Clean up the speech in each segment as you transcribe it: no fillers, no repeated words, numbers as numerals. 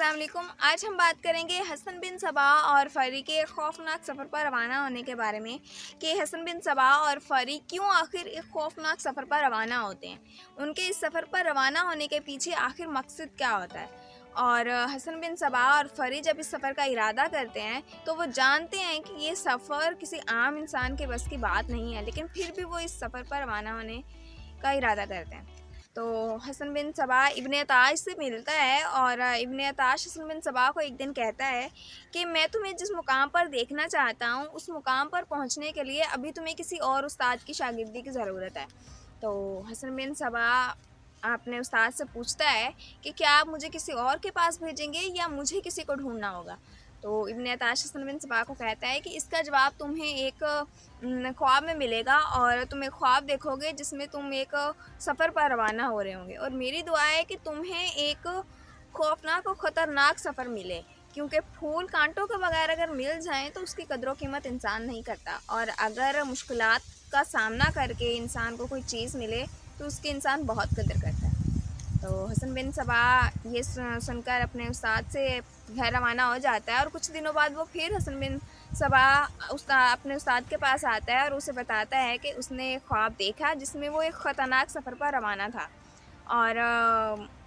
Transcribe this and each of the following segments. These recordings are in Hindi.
अस्सलाम वालेकुम। आज हम बात करेंगे हसन बिन सबा और फ़री के खौफनाक सफ़र पर रवाना होने के बारे में कि हसन बिन सबा और फ़री क्यों आखिर एक खौफनाक सफ़र पर रवाना होते हैं। उनके इस सफ़र पर रवाना होने के पीछे आखिर मकसद क्या होता है। और हसन बिन सबा और फ़री जब इस सफ़र का इरादा करते हैं तो वो जानते हैं कि ये सफ़र किसी आम इंसान के बस की बात नहीं है, लेकिन फिर भी वो इस सफ़र पर रवाना होने का इरादा करते हैं। तो हसन बिन सबा इब्ने अताश से मिलता है और इब्ने अताश हसन बिन सबा को एक दिन कहता है कि मैं तुम्हें जिस मुकाम पर देखना चाहता हूँ उस मुकाम पर पहुँचने के लिए अभी तुम्हें किसी और उस्ताद की शागिर्दी की ज़रूरत है। तो हसन बिन सबा अपने उस्ताद से पूछता है कि क्या आप मुझे किसी और के पास भेजेंगे या मुझे किसी को ढूंढना होगा। तो इब्ने अताश हसन बिन सबा को कहता है कि इसका जवाब तुम्हें एक ख्वाब में मिलेगा और तुम एक ख्वाब देखोगे जिसमें तुम एक सफ़र पर रवाना हो रहे होंगे, और मेरी दुआ है कि तुम्हें एक खौफनाक और ख़तरनाक सफ़र मिले, क्योंकि फूल कांटों के बगैर अगर मिल जाएं तो उसकी कदर कीमत इंसान नहीं करता, और अगर मुश्किलात का सामना करके इंसान को कोई चीज़ मिले तो उसकी इंसान बहुत कदर करता है। तो हसन बिन सबा ये सुनकर अपने उस्ताद से घर रवाना हो जाता है और कुछ दिनों बाद वो फिर हसन बिन सबा अपने उस्ताद के पास आता है और उसे बताता है कि उसने एक ख्वाब देखा जिसमें वो एक ख़तरनाक सफ़र पर रवाना था। और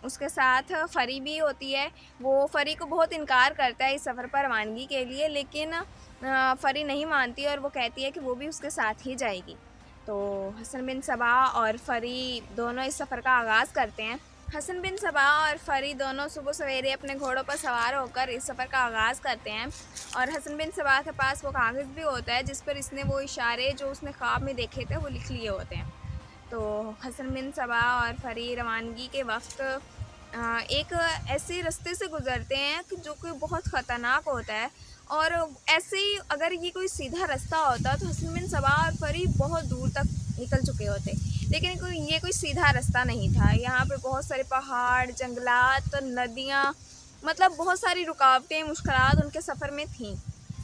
उसके साथ फ़री भी होती है। वो फ़री को बहुत इनकार करता है इस सफ़र पर रवानगी के लिए, लेकिन फ़री नहीं मानती और वो कहती है कि वो भी उसके साथ ही जाएगी। तो हसन बिन सबा और फ़री दोनों इस सफ़र का आगाज़ करते हैं। हसन बिन सबा और फ़री दोनों सुबह सवेरे अपने घोड़ों पर सवार होकर इस सफ़र का आगाज़ करते हैं, और हसन बिन सबा के पास वो कागज़ भी होता है जिस पर इसने वो इशारे जो उसने ख्वाब में देखे थे वो लिख लिए होते हैं। तो हसन बिन सबा और फ़री रवानगी के वक्त एक ऐसे रास्ते से गुज़रते हैं कि जो कि बहुत ख़तरनाक होता है, और ऐसे ही अगर ये कोई सीधा रास्ता होता तो हसन बिन सबा और फ़री बहुत दूर तक निकल चुके होते, लेकिन ये कोई सीधा रास्ता नहीं था। यहाँ पे बहुत सारे पहाड़, जंगलात, नदियाँ, मतलब बहुत सारी रुकावटें, मुश्किलात उनके सफ़र में थीं।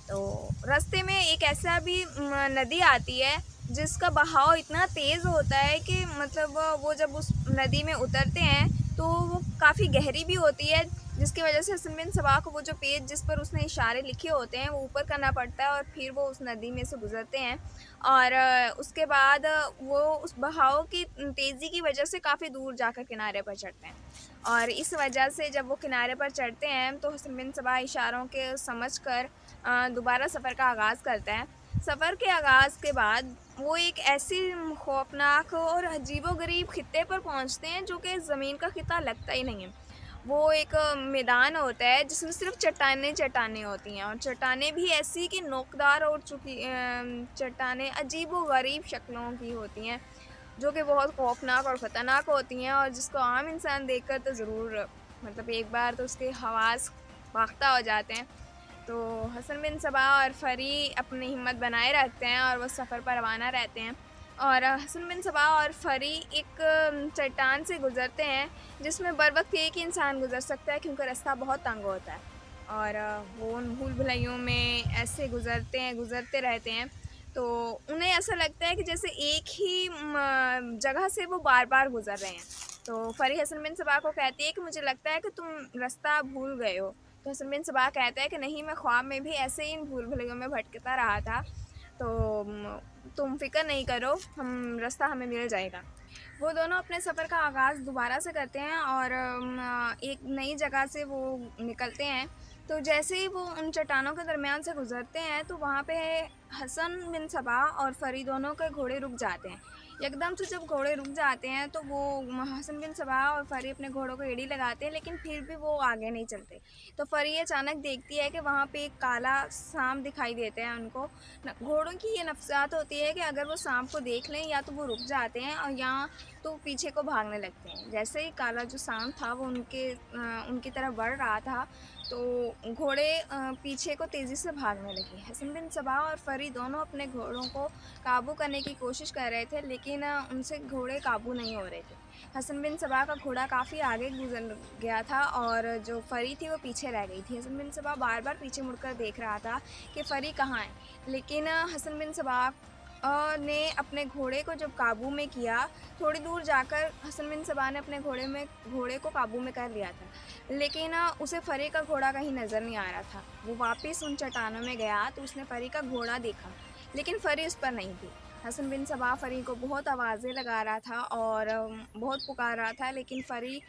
तो रास्ते में एक ऐसा भी नदी आती है जिसका बहाव इतना तेज़ होता है कि मतलब वो जब उस नदी में उतरते हैं तो वो काफ़ी गहरी भी होती है, जिसकी वजह से हसन बिन सबा को वो जो पेज जिस पर उसने इशारे लिखे होते हैं वो ऊपर करना पड़ता है और फिर वो उस नदी में से गुज़रते हैं। और उसके बाद वो उस बहाव की तेज़ी की वजह से काफ़ी दूर जाकर किनारे पर चढ़ते हैं, और इस वजह से जब वो किनारे पर चढ़ते हैं तो हसन बिन सबा इशारों के समझकर दोबारा सफ़र का आगाज़ करता है। सफ़र के आगाज़ के बाद वो एक ऐसी खौफनाक और अजीबो-गरीब खित्ते पर पहुँचते हैं जो कि ज़मीन का खित्ता लगता ही नहीं है। वो एक मैदान होता है जिसमें सिर्फ़ चट्टानें चट्टानें होती हैं, और चट्टानें भी ऐसी कि नोकदार और चट्टानें अजीबो-गरीब शक्लों की होती हैं, जो कि बहुत खौफनाक और ख़तरनाक होती हैं, और जिसको आम इंसान देखकर तो ज़रूर मतलब एक बार तो उसके हवास बाख्ता हो जाते हैं। तो हसन बिन सबा और फ़री अपनी हिम्मत बनाए रखते हैं और वो सफ़र पर रवाना रहते हैं, और हसन बिन सबा और फ़री एक चट्टान से गुज़रते हैं जिसमें बर वक़्त एक ही इंसान गुज़र सकता है, क्योंकि रास्ता बहुत तंग होता है, और वो उन भूल-भुलैयों में ऐसे गुज़रते रहते हैं। तो उन्हें ऐसा लगता है कि जैसे एक ही जगह से वो बार-बार गुज़र रहे हैं। तो फ़री हसन बिन सबा को कहती है कि मुझे लगता है कि तुम रास्ता भूल गए हो। तो हसन बिन सबा कहता है कि नहीं, मैं ख्वाब में भी ऐसे ही इन भूल-भुलैयों में भटकता रहा था, तो तुम फ़िक्र नहीं करो, हम रास्ता हमें मिल जाएगा। वो दोनों अपने सफ़र का आगाज़ दोबारा से करते हैं और एक नई जगह से वो निकलते हैं। तो जैसे ही वो उन चट्टानों के दरमियान से गुज़रते हैं तो वहाँ पे हसन बिन सबा और फ़री दोनों के घोड़े रुक जाते हैं। एकदम से जब घोड़े रुक जाते हैं तो वो हसन बिन सबा और फ़री अपने घोड़ों को एड़ी लगाते हैं, लेकिन फिर भी वो आगे नहीं चलते। तो फ़री अचानक देखती है कि वहाँ पे एक काला सांप दिखाई देता है उनको। घोड़ों की ये नफ़्सियात होती है कि अगर वो सांप को देख लें या तो वो रुक जाते हैं और या तो पीछे को भागने लगते हैं। जैसे ही काला जो सांप था वो उनकी तरफ बढ़ रहा था तो घोड़े पीछे को तेज़ी से भागने लगे। हसन बिन सबा और फ़री दोनों अपने घोड़ों को काबू करने की कोशिश कर रहे थे, लेकिन उनसे घोड़े काबू नहीं हो रहे थे। हसन बिन सबा का घोड़ा काफ़ी आगे गुज़र गया था और जो फ़री थी वो पीछे रह गई थी। हसन बिन सबा बार-बार पीछे मुड़कर देख रहा था कि फ़री कहाँ है, लेकिन हसन बिन सबा ने अपने घोड़े को जब काबू में किया, थोड़ी दूर जाकर हसन बिन सबा ने अपने घोड़े को काबू में कर लिया था। लेकिन उसे फ़री का घोड़ा कहीं नज़र नहीं आ रहा था। वो वापस उन चट्टानों में गया तो उसने फ़री का घोड़ा देखा, लेकिन फ़री उस पर नहीं थी। हसन बिन सबा फ़री को बहुत आवाज़ें लगा रहा था और बहुत पुकार रहा था, लेकिन फ़री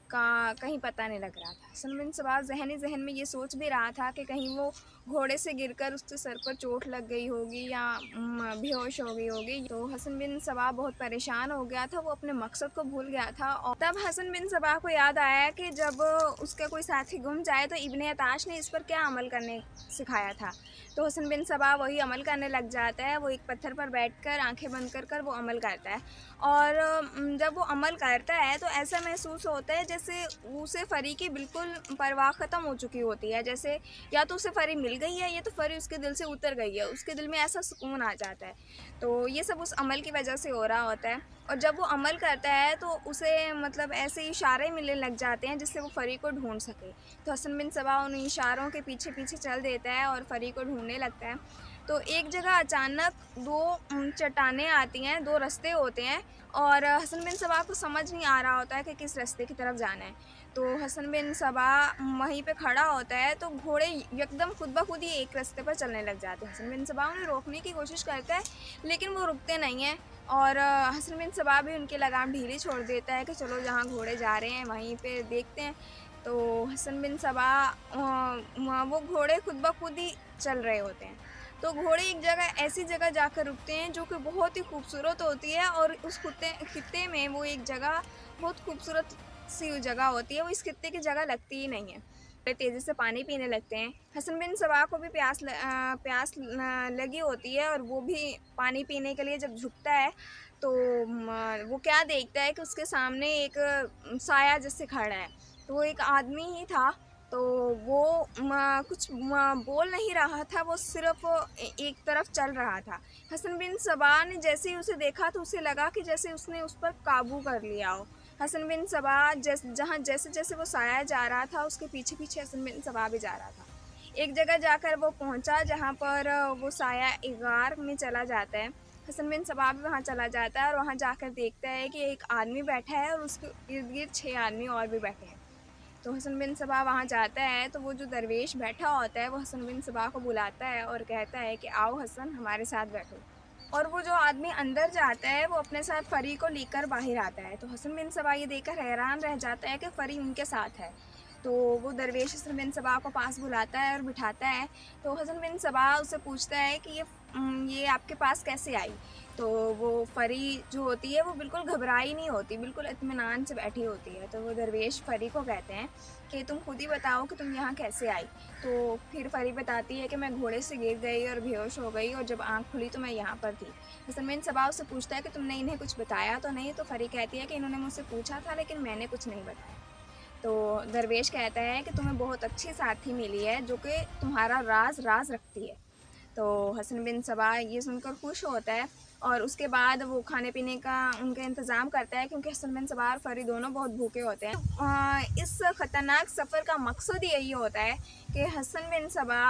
का कहीं पता नहीं लग रहा था। हसन बिन सबा ज़हन में ये सोच भी रहा था कि कहीं वो घोड़े से गिरकर उसके सर पर चोट लग गई होगी या बेहोश हो गई होगी। तो हसन बिन सबा बहुत परेशान हो गया था, वो अपने मकसद को भूल गया था। और तब हसन बिन सबा को याद आया कि जब उसका कोई साथी गुम जाए तो इब्ने अताश ने इस पर क्या अमल करने सिखाया था। तो हसन बिन सबा वही अमल करने लग जाता है। वो एक पत्थर पर बैठकर आंखें बंद कर वो अमल करता है और जब वो अमल करता है तो ऐसा महसूस होता है जैसे उसे फ़री की बिल्कुल परवाह ख़त्म हो चुकी होती है। जैसे या तो उसे फ़री मिल गई है या तो फ़री उसके दिल से उतर गई है, उसके दिल में ऐसा सुकून आ जाता है। तो ये सब उस अमल की वजह से हो रहा होता है और जब वो अमल करता है तो उसे मतलब ऐसे इशारे मिलने लग जाते हैं जिससे वो फ़री को ढूंढ सके। तो हसन बिन सबा उन इशारों के पीछे पीछे चल देता है और फ़री को ढूंढने लगता है। तो एक जगह अचानक दो चट्टानें आती हैं, दो रास्ते होते हैं और हसन बिन सबा को समझ नहीं आ रहा होता है कि किस रास्ते की तरफ जाना है। तो हसन बिन सबा वहीं पे खड़ा होता है तो घोड़े एकदम खुद ब खुद ही एक रास्ते पर चलने लग जाते हैं। हसन बिन सबा उन्हें रोकने की कोशिश करता है, लेकिन वो रुकते नहीं हैं और हसन बिन सबा भी उनकी लगाम ढीली छोड़ देता है कि चलो जहाँ घोड़े जा रहे हैं वहीं पे देखते हैं। तो हसन बिन सबा वो घोड़े खुद ब खुद ही चल रहे होते हैं। तो घोड़े एक जगह ऐसी जगह जाकर रुकते हैं जो कि बहुत ही खूबसूरत होती है और उस खित्ते में वो एक जगह बहुत खूबसूरत सी जगह होती है। वो इस खित्ते की जगह लगती ही नहीं है। वे तेज़ी से पानी पीने लगते हैं। हसन बिन सबा को भी प्यास लगी होती है और वो भी पानी पीने के लिए जब झुकता है तो वो क्या देखता है कि उसके सामने एक साया जैसे खड़ा है। तो वो एक आदमी ही था। तो वो कुछ बोल नहीं रहा था, वो सिर्फ एक तरफ चल रहा था। हसन बिन सबा ने जैसे ही उसे देखा तो उसे लगा कि जैसे उसने उस पर काबू कर लिया हो। हसन बिन सबा जैसे जैसे वो साया जा रहा था उसके पीछे पीछे हसन बिन सबा भी जा रहा था। एक जगह जाकर वो पहुंचा जहाँ पर वो साया एक गार में चला जाता है। हसन बिन सबा भी वहाँ चला जाता है और वहाँ जाकर देखता है कि एक आदमी बैठा है और उसके इर्द गिर्द 6 आदमी और भी बैठे हैं। तो हसन बिन सबा वहाँ जाता है तो वो जो दरवेश बैठा होता है वो हसन बिन सबा को बुलाता है और कहता है कि आओ हसन, हमारे साथ बैठो। और वो जो आदमी अंदर जाता है वो अपने साथ फ़री को लेकर बाहर आता है। तो हसन बिन सबा ये देखकर हैरान रह जाता है कि फ़री उनके साथ है। तो वो दरवेश हसन बिन सबा को पास बुलाता है और बिठाता है। तो हसन बिन सबा उससे पूछता है कि ये आपके पास कैसे आई। तो वो फ़री जो होती है वो बिल्कुल घबराई नहीं होती, बिल्कुल इत्मीनान से बैठी होती है। तो वो दरवेश फ़री को कहते हैं कि तुम खुद ही बताओ कि तुम यहाँ कैसे आई। तो फिर फ़री बताती है कि मैं घोड़े से गिर गई और बेहोश हो गई और जब आँख खुली तो मैं यहाँ पर थी। हसन बिन सबा उससे पूछता है कि तुमने इन्हें कुछ बताया तो नहीं। तो फ़री कहती है कि इन्होंने मुझसे पूछा था लेकिन मैंने कुछ नहीं बताया। तो दरवेश कहता है कि तुम्हें बहुत अच्छी साथी मिली है जो कि तुम्हारा राज रखती है। तो हसन बिन सबा ये सुनकर खुश होता है और उसके बाद वो खाने पीने का उनका इंतज़ाम करता है, क्योंकि हसन बिन सबा और फ़री दोनों बहुत भूखे होते हैं। इस ख़तरनाक सफ़र का मकसद यही होता है कि हसन बिन सबा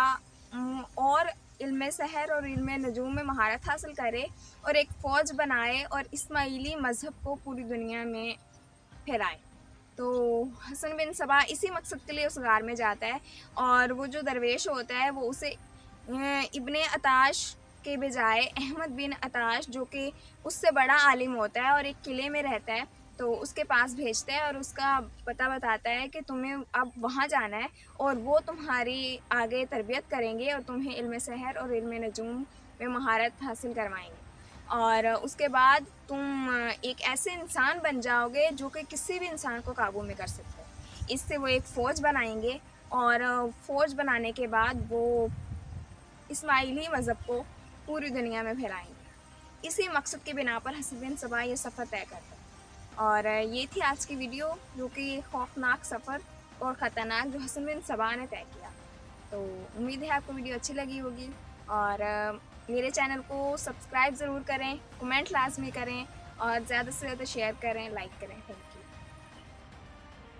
और इल्म सहर और इल्म नजूम में महारत हासिल करे और एक फ़ौज बनाए और इस्माइली मज़हब को पूरी दुनिया में फैलाए। तो हसन बिन सबा इसी मकसद के लिए उस गार में जाता है और वो जो दरवेश होता है वो उसे इब्ने अताश के बजाय अहमद बिन अताश, जो कि उससे बड़ा आलिम होता है और एक किले में रहता है, तो उसके पास भेजता है और उसका पता बताता है कि तुम्हें अब वहाँ जाना है और वो तुम्हारी आगे तरबियत करेंगे और तुम्हें इल्म सहर और इल्म नजूम में महारत हासिल करवाएंगे। और उसके बाद तुम एक ऐसे इंसान बन जाओगे जो कि किसी भी इंसान को काबू में कर सकते हो। इससे वो एक फ़ौज बनाएंगे और फ़ौज बनाने के बाद वो इस्माइली मज़हब को पूरी दुनिया में फैलाएंगे। इसी मकसद के बिना पर हसन बिन सबा ये सफ़र तय करता है। और ये थी आज की वीडियो, जो कि खौफनाक सफ़र और ख़तरनाक जो हसन बिन सबा ने तय किया। तो उम्मीद है आपको वीडियो अच्छी लगी होगी और मेरे चैनल को सब्सक्राइब ज़रूर करें, कमेंट लाजमी करें और ज़्यादा से ज़्यादा शेयर करें, लाइक करें। Thank you.